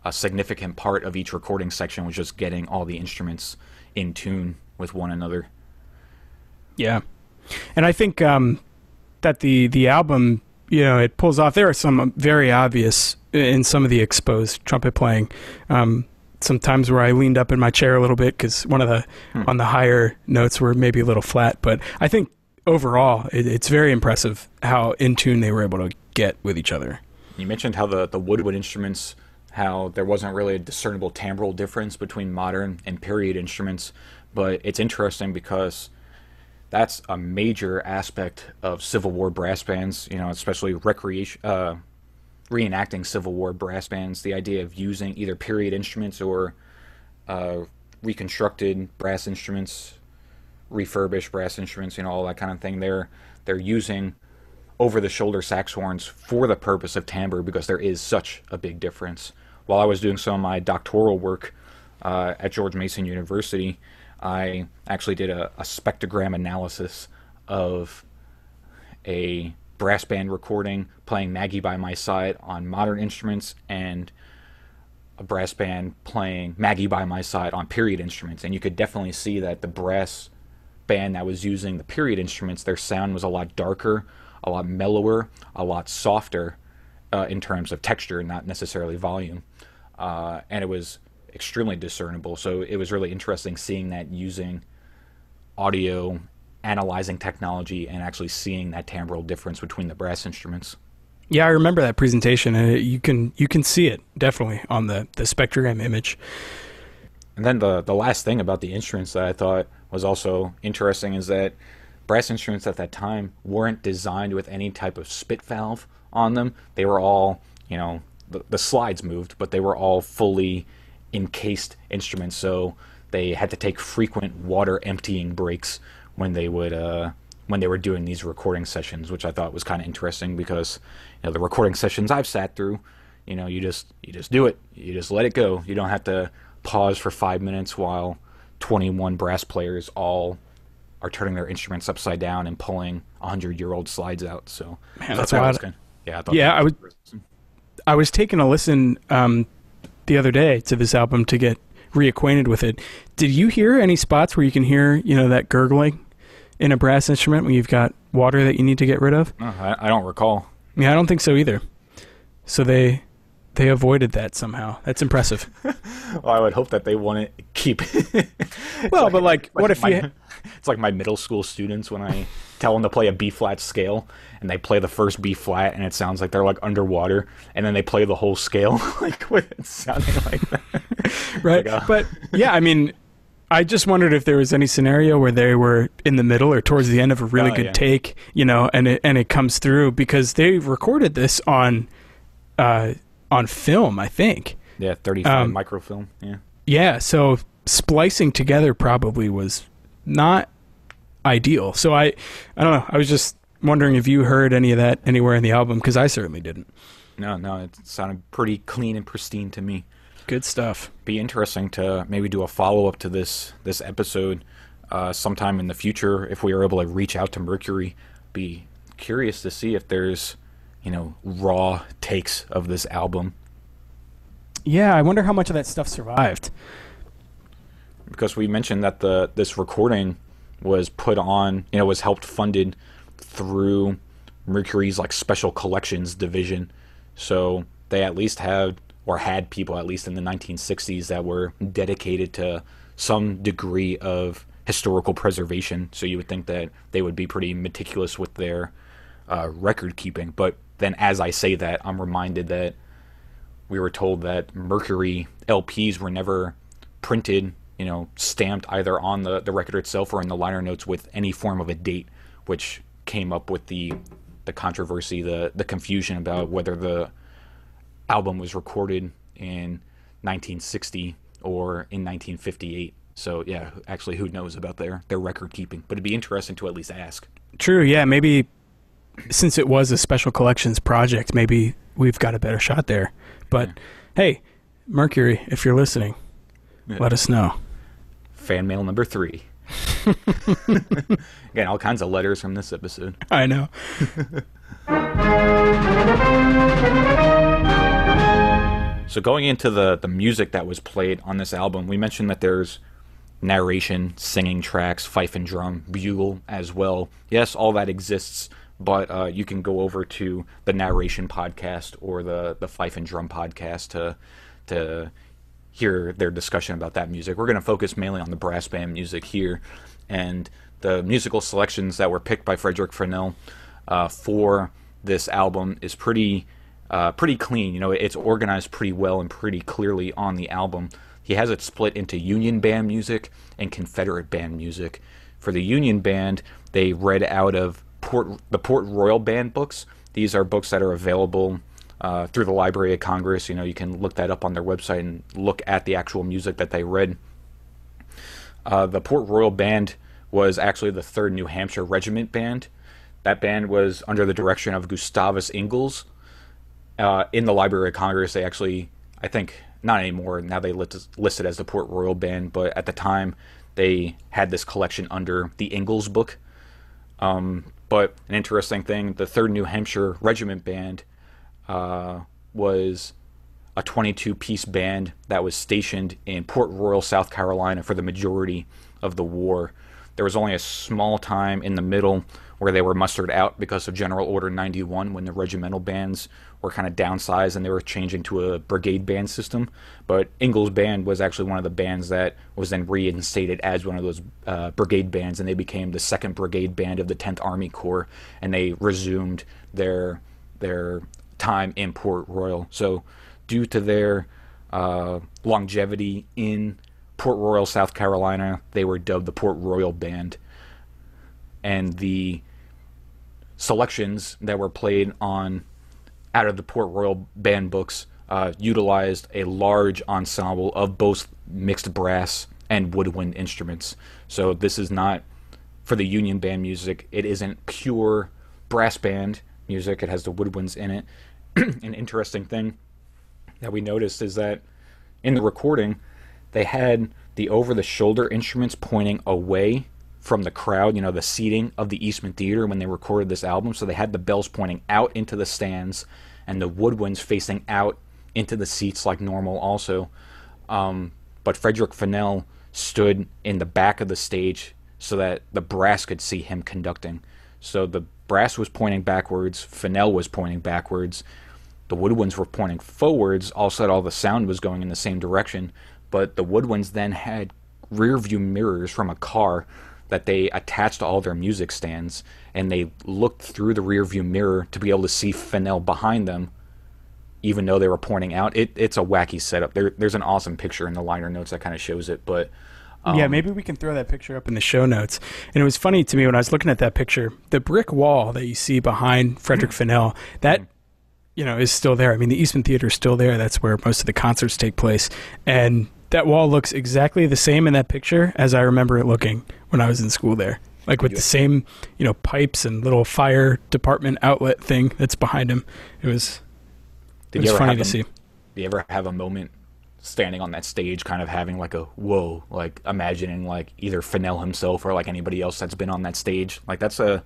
Speaker 1: a significant part of each recording section was just getting all the instruments in tune with one another. Yeah,
Speaker 2: and I think that the album, it pulls off. There are some very obvious in some of the exposed trumpet playing. Sometimes where I leaned up in my chair a little bit because one of the on the higher notes were maybe a little flat. But I think overall, it's very impressive how in tune they were able to get with each other.
Speaker 1: You mentioned how the woodwind instruments, how there wasn't really a discernible timbral difference between modern and period instruments, but it's interesting because that's a major aspect of Civil War brass bands, especially reenacting Civil War brass bands. The idea of using either period instruments or reconstructed brass instruments, refurbished brass instruments, all that kind of thing. They're using over-the-shoulder sax horns for the purpose of timbre because there is such a big difference. While I was doing some of my doctoral work at George Mason University, I actually did a spectrogram analysis of a brass band recording playing Maggie by My Side on modern instruments and a brass band playing Maggie by My Side on period instruments. And you could definitely see that the brass band that was using the period instruments, their sound was a lot darker, a lot mellower, a lot softer in terms of texture, not necessarily volume. And it was extremely discernible. So it was really interesting seeing that using audio analyzing technology and actually seeing that timbral difference between the brass instruments.
Speaker 2: Yeah, I remember that presentation, and you can see it definitely on the spectrogram image.
Speaker 1: And then the last thing about the instruments that I thought was also interesting is that brass instruments at that time weren't designed with any type of spit valve on them. They were all, the slides moved, but they were all fully encased instruments, so they had to take frequent water emptying breaks when they were doing these recording sessions, which I thought was kind of interesting because the recording sessions I've sat through, you just do it, you just let it go. You don't have to pause for 5 minutes while 21 brass players all are turning their instruments upside down and pulling 100-year-old slides out. So
Speaker 2: man, that's wild. I was taking a listen the other day to this album to get reacquainted with it. Did you hear any spots where you can hear that gurgling in a brass instrument when you've got water that you need to get rid of?
Speaker 1: I don't recall.
Speaker 2: Yeah, I don't think so either. So they avoided that somehow. That's impressive.
Speaker 1: Well, I would hope that they want to keep
Speaker 2: well, but what if
Speaker 1: it's like my middle school students when I tell them to play a B-flat scale and they play the first B-flat and it sounds like they're like underwater, and then they play the whole scale like with it sounding like that.
Speaker 2: Right. But yeah, I mean, I just wondered if there was any scenario where they were in the middle or towards the end of a really good take, and it comes through, because they recorded this on on film, I think.
Speaker 1: Yeah, 35 microfilm. Yeah.
Speaker 2: Yeah, so splicing together probably was not ideal. So I don't know. I was just wondering if you heard any of that anywhere in the album, because I certainly didn't.
Speaker 1: No, it sounded pretty clean and pristine to me.
Speaker 2: Good stuff.
Speaker 1: Be interesting to maybe do a follow-up to this episode sometime in the future if we are able to reach out to Mercury. Be curious to see if there's, raw takes of this album.
Speaker 2: Yeah, I wonder how much of that stuff survived.
Speaker 1: Because we mentioned that this recording was put on, was helped funded through Mercury's like special collections division. So they at least had people, at least in the 1960s, that were dedicated to some degree of historical preservation. So you would think that they would be pretty meticulous with their record keeping. But then as I say that, I'm reminded that we were told that Mercury LPs were never printed, stamped either on the record itself or in the liner notes with any form of a date, which came up with the controversy, the confusion about whether the album was recorded in 1960 or in 1958. So yeah, actually, who knows about their record keeping? But it'd be interesting to at least ask.
Speaker 2: True, yeah. Maybe since it was a special collections project, maybe we've got a better shot there. But hey, Mercury, if you're listening, let us know.
Speaker 1: Fan mail number 3. Again, all kinds of letters from this episode.
Speaker 2: I know.
Speaker 1: So going into the music that was played on this album, we mentioned that there's narration, singing tracks, fife and drum, bugle as well. Yes, all that exists, but you can go over to the narration podcast or the fife and drum podcast to hear their discussion about that music. We're going to focus mainly on the brass band music here, and the musical selections that were picked by Frederick Fennell for this album is pretty clean. It's organized pretty well and pretty clearly on the album. He has it split into Union band music and Confederate band music. For the Union band, they read out of the Port Royal band books. These are books that are available through the Library of Congress. You can look that up on their website and look at the actual music that they read. The Port Royal band was actually the 3rd New Hampshire Regiment band. That band was under the direction of Gustavus Ingalls. In the Library of Congress, they actually, I think, not anymore, now they listed as the Port Royal band, but at the time, they had this collection under the Ingalls book. But an interesting thing, the 3rd New Hampshire Regiment band was a 22-piece band that was stationed in Port Royal, South Carolina for the majority of the war. There was only a small time in the middle where they were mustered out because of General Order 91 when the regimental bands were kind of downsized and they were changing to a brigade band system. But Ingalls' band was actually one of the bands that was then reinstated as one of those brigade bands, and they became the 2nd Brigade Band of the 10th Army Corps, and they resumed their time in Port Royal. So due to their longevity in Port Royal, South Carolina, they were dubbed the Port Royal Band. And the selections that were played out of the Port Royal band books utilized a large ensemble of both mixed brass and woodwind instruments. So this is not, for the Union band music, it isn't pure brass band music. It has the woodwinds in it. An interesting thing that we noticed is that in the recording, they had the over-the-shoulder instruments pointing away from the crowd, the seating of the Eastman Theater when they recorded this album. So they had the bells pointing out into the stands and the woodwinds facing out into the seats like normal also. But Frederick Fennell stood in the back of the stage so that the brass could see him conducting. So the brass was pointing backwards, Fennell was pointing backwards, the woodwinds were pointing forwards, also all the sound was going in the same direction, but the woodwinds then had rear view mirrors from a car that they attached to all their music stands, and they looked through the rear view mirror to be able to see Fennell behind them, even though they were pointing out. It's a wacky setup. There's an awesome picture in the liner notes that kind of shows it, but
Speaker 2: yeah, maybe we can throw that picture up in the show notes. And it was funny to me when I was looking at that picture, the brick wall that you see behind Frederick Fennell, that is still there. I mean, the Eastman Theater is still there. That's where most of the concerts take place. And that wall looks exactly the same in that picture as I remember it looking when I was in school there. Like with the same, pipes and little fire department outlet thing that's behind him. It was funny to see.
Speaker 1: Did you ever have a moment standing on that stage kind of having like a whoa, like imagining like either Fennell himself or like anybody else that's been on that stage? Like that's a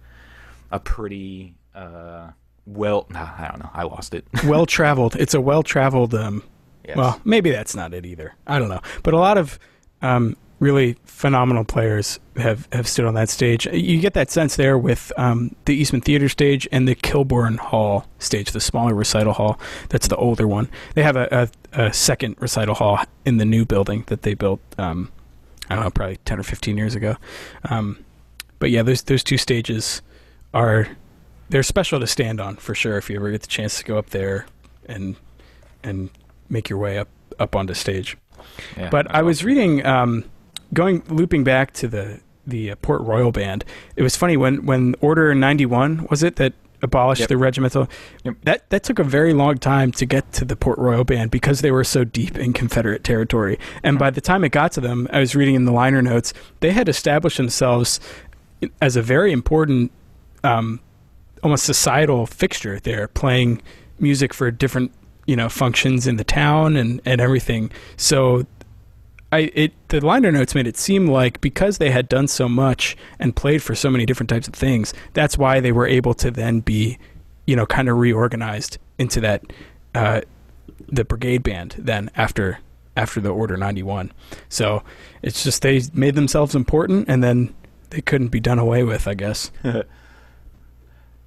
Speaker 1: pretty I don't know, I lost it.
Speaker 2: Well-traveled. It's a well-traveled
Speaker 1: Yes.
Speaker 2: Well, maybe that's not it either. I don't know. But a lot of really phenomenal players have stood on that stage. You get that sense there with the Eastman Theater stage and the Kilbourne Hall stage, the smaller recital hall. That's the older one. They have a second recital hall in the new building that they built, I don't know, probably 10 or 15 years ago. But yeah, those two stages they're special to stand on for sure if you ever get the chance to go up there and make your way up onto stage.
Speaker 1: Yeah,
Speaker 2: but I was reading, looping back to the Port Royal Band. It was funny when Order 91 was it that abolished the regimental. Yep. That took a very long time to get to the Port Royal Band because they were so deep in Confederate territory. And by the time it got to them, I was reading in the liner notes, they had established themselves as a very important, almost societal fixture there, playing music for different functions in the town and everything. So the liner notes made it seem like because they had done so much and played for so many different types of things, that's why they were able to then be, kind of reorganized into that, the brigade band then after the Order 91. So it's just they made themselves important and then they couldn't be done away with, I guess.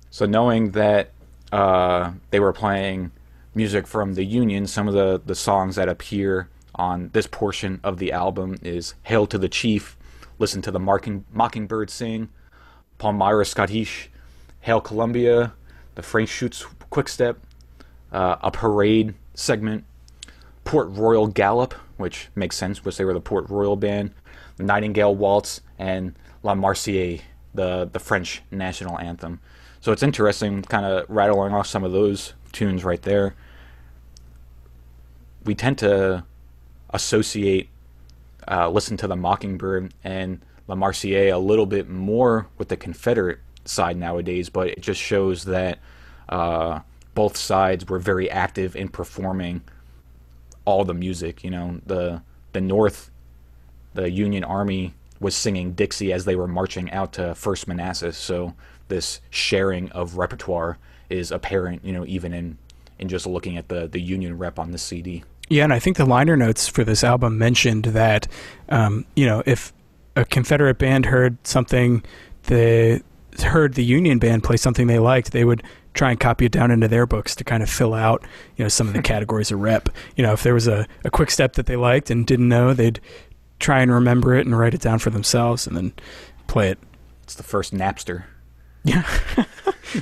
Speaker 1: So knowing that they were playing music from the Union, some of the songs that appear on this portion of the album is Hail to the Chief, Listen to the Mockingbird Sing, Palmyra Scottish, Hail Columbia, the Frank Schutz Quickstep, a Parade segment, Port Royal Gallop, which makes sense because they were the Port Royal Band, the Nightingale Waltz, and La Marseillaise, the French national anthem. So it's interesting kind of rattling off some of those tunes right there. We tend to associate Listen to the Mockingbird and La Marseillaise a little bit more with the Confederate side nowadays, but it just shows that both sides were very active in performing all the music. The North, the Union Army was singing Dixie as they were marching out to First Manassas, so this sharing of repertoire is apparent, even in just looking at the Union rep on this CD.
Speaker 2: Yeah, and I think the liner notes for this album mentioned that, if a Confederate band heard something, heard the Union band play something they liked, they would try and copy it down into their books to kind of fill out, some of the categories of rep. If there was a quick step that they liked and didn't know, they'd try and remember it and write it down for themselves and then play it.
Speaker 1: It's the first Napster.
Speaker 2: Yeah.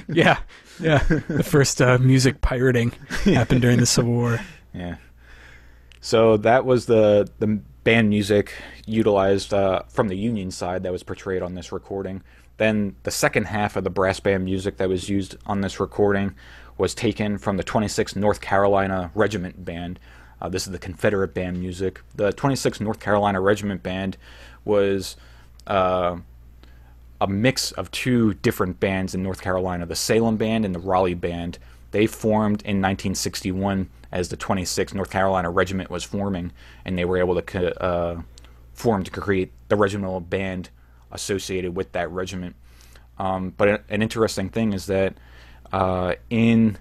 Speaker 2: Yeah. The first music pirating happened during the Civil War.
Speaker 1: Yeah. So that was the band music utilized from the Union side that was portrayed on this recording. Then the second half of the brass band music that was used on this recording was taken from the 26th North Carolina Regiment Band. This is the Confederate band music. The 26th North Carolina Regiment Band was a mix of two different bands in North Carolina, the Salem Band and the Raleigh Band. They formed in 1961 as the 26th North Carolina Regiment was forming, and they were able to form to create the regimental band associated with that regiment. But an interesting thing is that in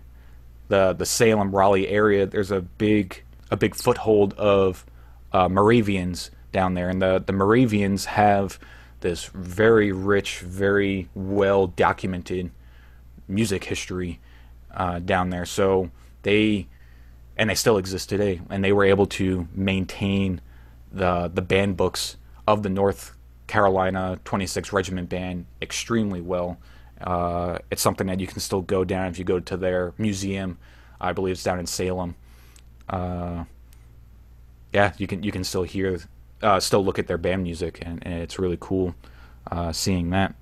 Speaker 1: the Salem-Raleigh area, there's a big foothold of Moravians down there, and the Moravians have this very rich, very well documented music history down there. So they still exist today, and they were able to maintain the band books of the North Carolina 26th Regiment Band extremely well. It's something that you can still go down if you go to their museum. I believe it's down in Salem. Yeah, you can still still look at their band music, and it's really cool seeing that.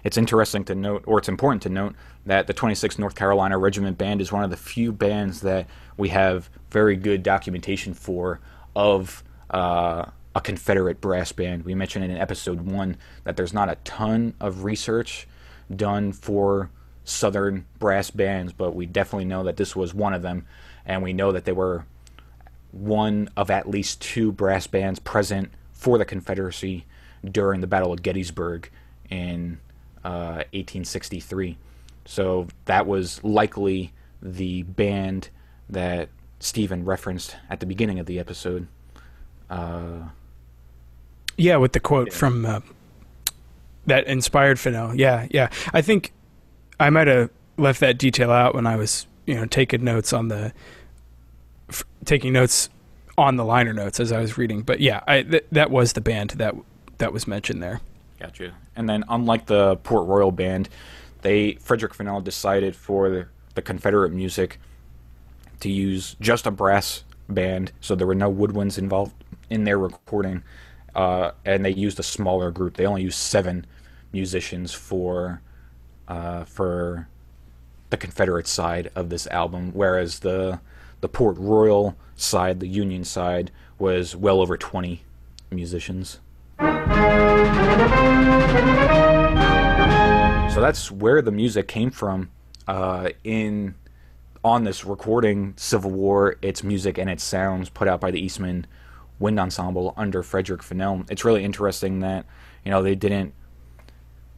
Speaker 1: It's interesting to note, or it's important to note, that the 26th North Carolina Regiment Band is one of the few bands that we have very good documentation for of a Confederate brass band. We mentioned in episode 1 that there's not a ton of research done for Southern brass bands, but we definitely know that this was one of them, and we know that they were one of at least 2 brass bands present for the Confederacy during the Battle of Gettysburg in 1863. So that was likely the band that Stephen referenced at the beginning of the episode.
Speaker 2: Yeah, with the quote from that inspired Fennel. Yeah. I think I might have left that detail out when I was, taking notes on the liner notes as I was reading. But yeah, that was the band that was mentioned there.
Speaker 1: Gotcha. And then, unlike the Port Royal band, Frederick Fennell decided for the Confederate music to use just a brass band, so there were no woodwinds involved in their recording, and they used a smaller group. They only used 7 musicians for the Confederate side of this album, whereas the Port Royal side, the Union side, was well over 20 musicians. So that's where the music came from. On this recording, Civil War, its music and its sounds put out by the Eastman Wind Ensemble under Frederick Fennell. It's really interesting that they didn't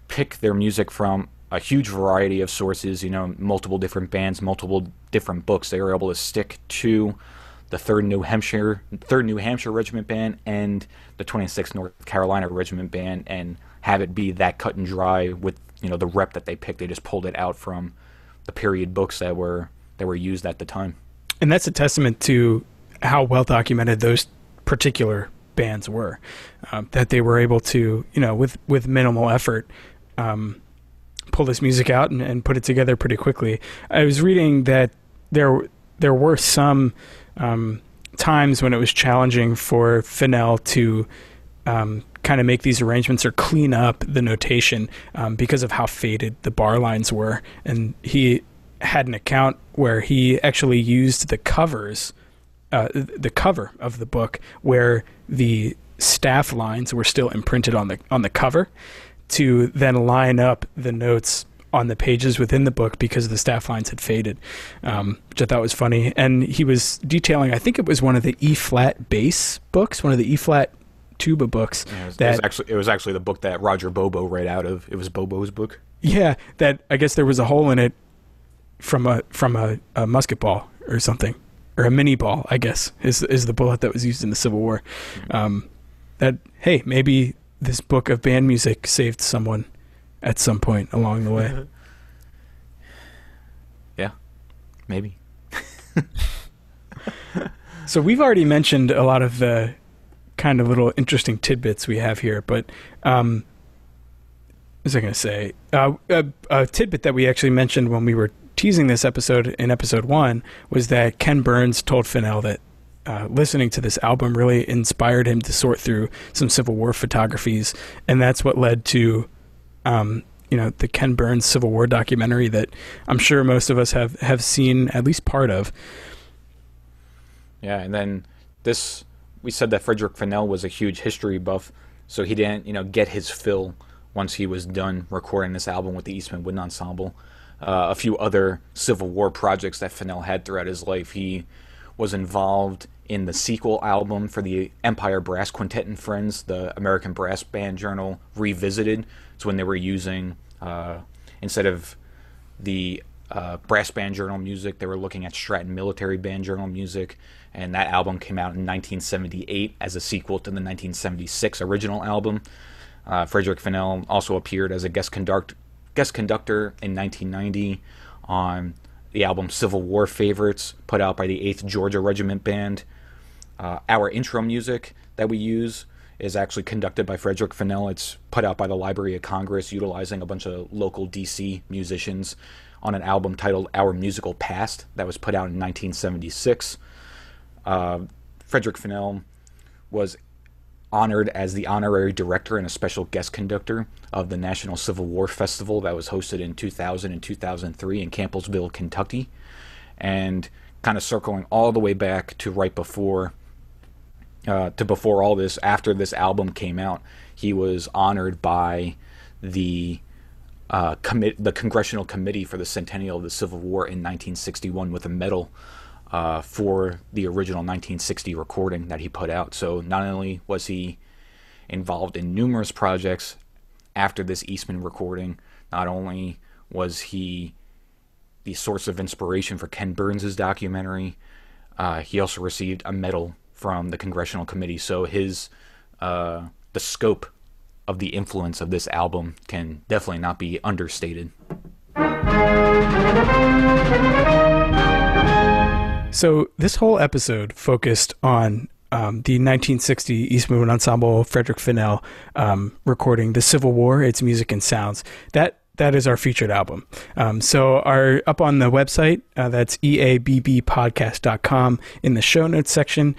Speaker 1: pick their music from a huge variety of sources, multiple different bands, multiple different books. They were able to stick to the 3rd New Hampshire Regiment Band and the 26th North Carolina Regiment Band, and have it be that cut and dry with the rep that they picked. They just pulled it out from the period books that were used at the time.
Speaker 2: And that's a testament to how well documented those particular bands were, that they were able to, with minimal effort, pull this music out and put it together pretty quickly. I was reading that there were some times when it was challenging for Fennell to kind of make these arrangements or clean up the notation because of how faded the bar lines were. And he had an account where he actually used the cover of the book where the staff lines were still imprinted on the cover to then line up the notes on the pages within the book because the staff lines had faded, which I thought was funny. And he was detailing, I think it was one of the E-flat bass books, one of the E-flat tuba books.
Speaker 1: Yeah, it was actually the book that Roger Bobo read out of. It was Bobo's book.
Speaker 2: Yeah, that I guess there was a hole in it from a musket ball or something, or a mini ball, I guess, is the bullet that was used in the Civil War. That, hey, maybe this book of band music saved someone at some point along the way.
Speaker 1: Yeah, maybe.
Speaker 2: So we've already mentioned a lot of the kind of little interesting tidbits we have here, but what was I going to say? A tidbit that we actually mentioned when we were teasing this episode in episode 1 was that Ken Burns told Fennell that listening to this album really inspired him to sort through some Civil War photographies, and that's what led to the Ken Burns Civil War documentary that I'm sure most of us have seen at least part of.
Speaker 1: Yeah, and then we said that Frederick Fennell was a huge history buff, so he didn't get his fill once he was done recording this album with the Eastman Wind Ensemble. A few other Civil War projects that Fennell had throughout his life. He was involved in the sequel album for the Empire Brass Quintet and Friends, the American Brass Band Journal Revisited. It's when they were using, instead of the Brass Band Journal music, they were looking at Stratton Military Band Journal music, and that album came out in 1978 as a sequel to the 1976 original album. Frederick Fennell also appeared as a guest conductor in 1990 on the album Civil War Favorites, put out by the 8th Georgia Regiment Band. Our intro music that we use is actually conducted by Frederick Fennell. It's put out by the Library of Congress, utilizing a bunch of local D.C. musicians on an album titled Our Musical Past that was put out in 1976. Frederick Fennell was honored as the honorary director and a special guest conductor of the National Civil War Festival that was hosted in 2000 and 2003 in Campbellsville, Kentucky. And kind of circling all the way back to right before before all this, after this album came out, he was honored by the Congressional Committee for the Centennial of the Civil War in 1961 with a medal for the original 1960 recording that he put out. So not only was he involved in numerous projects after this Eastman recording, not only was he the source of inspiration for Ken Burns' documentary, he also received a medal from the Congressional Committee. So his the scope of the influence of this album can definitely not be understated.
Speaker 2: So this whole episode focused on the 1960 Eastman Ensemble Frederick Fennell recording The Civil War, Its Music and Sounds. That is our featured album. So up on the website, that's eabbpodcast.com, in the show notes section,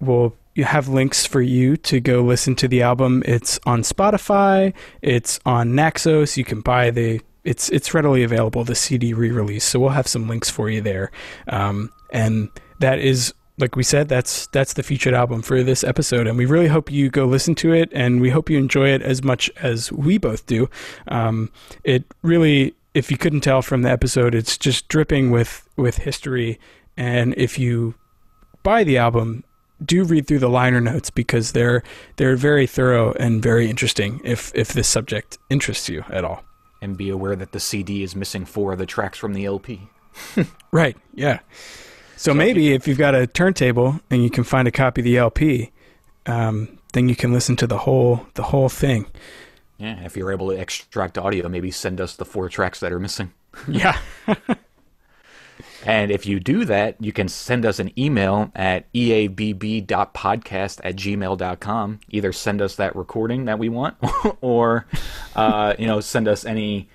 Speaker 2: we'll have links for you to go listen to the album. It's on Spotify, it's on Naxos. You can buy it's readily available, the CD re-release. So we'll have some links for you there. And that is, like we said, that's the featured album for this episode, and we really hope you go listen to it, and we hope you enjoy it as much as we both do. It really, if you couldn't tell from the episode, it's just dripping with history, and if you buy the album, do read through the liner notes, because they're very thorough and very interesting if this subject interests you at all.
Speaker 1: And be aware that the CD is missing 4 of the tracks from the LP.
Speaker 2: Right, yeah. So maybe if you've got a turntable and you can find a copy of the LP, then you can listen to the whole thing.
Speaker 1: Yeah, if you're able to extract audio, maybe send us the 4 tracks that are missing.
Speaker 2: Yeah.
Speaker 1: And if you do that, you can send us an email at eabb.podcast@gmail.com. Either send us that recording that we want, or send us any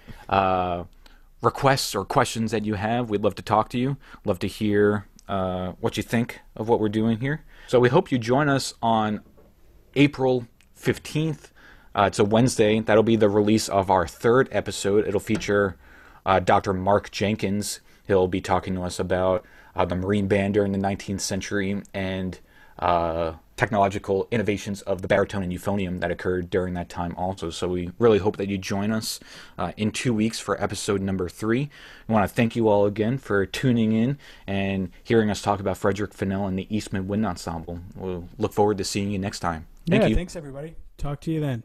Speaker 1: requests or questions that you have. We'd love to talk to you. Love to hear what you think of what we're doing here. So we hope you join us on April 15th. It's a Wednesday. That'll be the release of our 3rd episode. It'll feature Dr. Mark Jenkins. He'll be talking to us about the Marine Band during the 19th century and technological innovations of the baritone and euphonium that occurred during that time also. So we really hope that you join us in 2 weeks for episode number 3. I want to thank you all again for tuning in and hearing us talk about Frederick Fennell and the Eastman Wind Ensemble. We'll look forward to seeing you next time. Thank you.
Speaker 2: Thanks everybody. Talk to you then.